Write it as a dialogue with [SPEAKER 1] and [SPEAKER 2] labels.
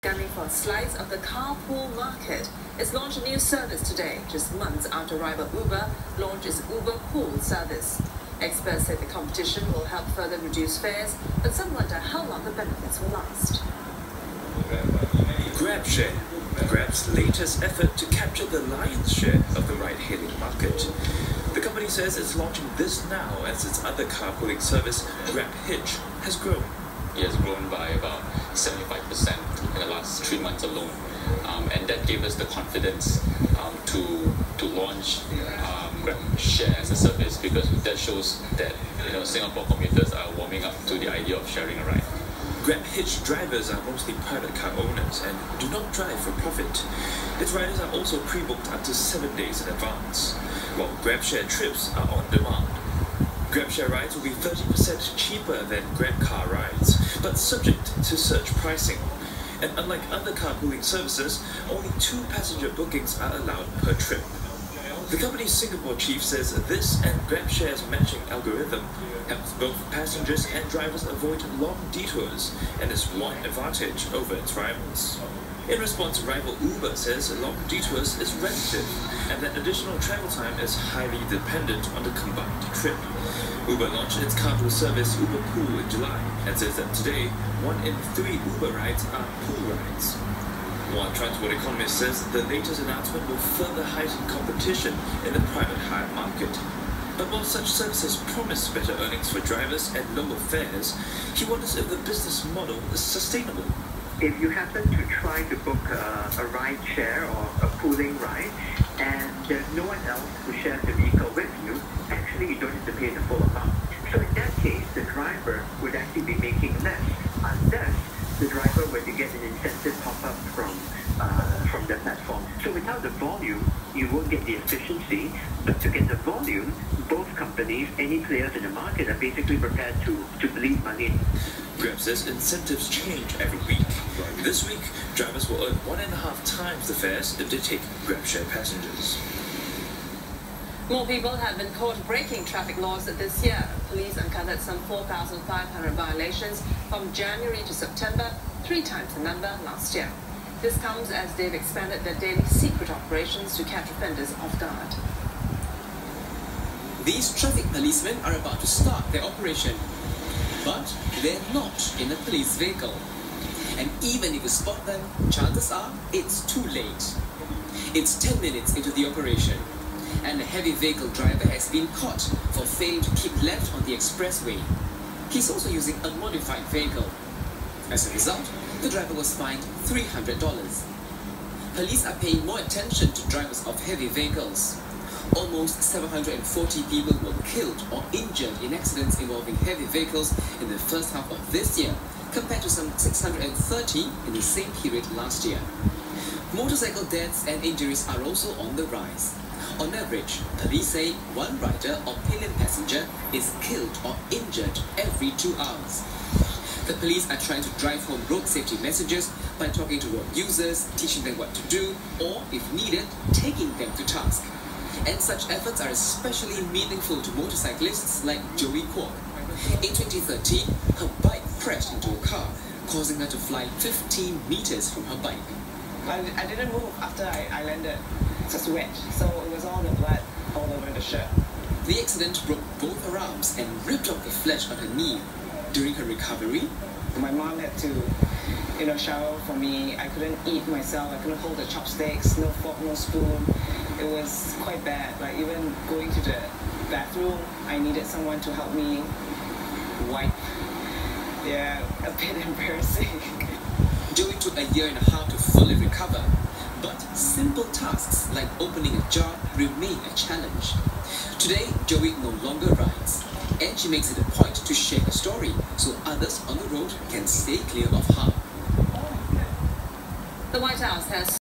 [SPEAKER 1] Scanning for a slice of the carpool market. It's launched a new service today, just months after rival Uber launched its Uber Pool service. Experts say the competition will help further reduce fares, but some wonder how long the benefits will last.
[SPEAKER 2] GrabShare, Grab's latest effort to capture the lion's share of the ride-hailing market. The company says it's launching this now as its other carpooling service, GrabHitch, has grown.
[SPEAKER 3] It has grown by about 75% in the last 3 months alone, and that gave us the confidence to launch GrabShare as a service, because that shows that Singapore commuters are warming up to the idea of sharing a ride.
[SPEAKER 2] GrabHitch drivers are mostly private car owners and do not drive for profit. Its riders are also pre-booked up to 7 days in advance, while GrabShare trips are on demand. GrabShare rides will be 30% cheaper than GrabCar rides, but subject to surge pricing. And unlike other carpooling services, only 2 passenger bookings are allowed per trip. The company's Singapore chief says this and GrabShare's matching algorithm helps both passengers and drivers avoid long detours, and is one advantage over its rivals. In response, rival Uber says long detours is relative, and that additional travel time is highly dependent on the combined trip. Uber launched its carpool service Uber Pool in July, and says that today, 1 in 3 Uber rides are pool rides. One transport economist says the latest announcement will further heighten competition in the private hire market. But while such services promise better earnings for drivers and lower fares, he wonders if the business model is sustainable.
[SPEAKER 4] If you happen to try to book a ride share or a pooling ride, and there's no one else who shares the vehicle with you, actually you don't have to pay the full amount. So in that case, the driver would actually be making less, unless the driver were to get an incentive pop-up from the platform. So without the volume, you won't get the efficiency, but to get the volume, both companies, any players in the market, are basically prepared to bleed money.
[SPEAKER 2] Grab says incentives change every week. This week, drivers will earn 1.5 times the fares if they take GrabShare passengers.
[SPEAKER 1] More people have been caught breaking traffic laws this year. Police uncovered some 4,500 violations from January to September, 3 times the number last year. This comes as they've expanded their daily secret operations to catch offenders off guard.
[SPEAKER 5] These traffic policemen are about to start their operation, but they're not in a police vehicle. And even if you spot them, chances are it's too late. It's 10 minutes into the operation, and a heavy vehicle driver has been caught for failing to keep left on the expressway. He's also using a modified vehicle. As a result, the driver was fined $300. Police are paying more attention to drivers of heavy vehicles. Almost 740 people were killed or injured in accidents involving heavy vehicles in the first half of this year, compared to some 630 in the same period last year. Motorcycle deaths and injuries are also on the rise. On average, police say 1 rider or pillion passenger is killed or injured every 2 hours. The police are trying to drive home road safety messages by talking to road users, teaching them what to do, or, if needed, taking them to task. And such efforts are especially meaningful to motorcyclists like Joey Kwok. In 2013, her bike crashed into a car, causing her to fly 15 meters from her bike.
[SPEAKER 6] I didn't move after I landed. It was wet, so it was all the blood all over the shirt.
[SPEAKER 5] The accident broke both her arms and ripped off the flesh on her knee. During her recovery,
[SPEAKER 6] my mom had to, shower for me. I couldn't eat myself. I couldn't hold the chopsticks, no fork, no spoon. It was quite bad. Like, even going to the bathroom, I needed someone to help me wipe. Yeah, a bit embarrassing.
[SPEAKER 5] Joey took 1.5 years to fully recover, but simple tasks like opening a jar remain a challenge. Today, Joey no longer rides, and she makes it a point to share her story so others on the road can stay clear of harm.
[SPEAKER 1] The White House has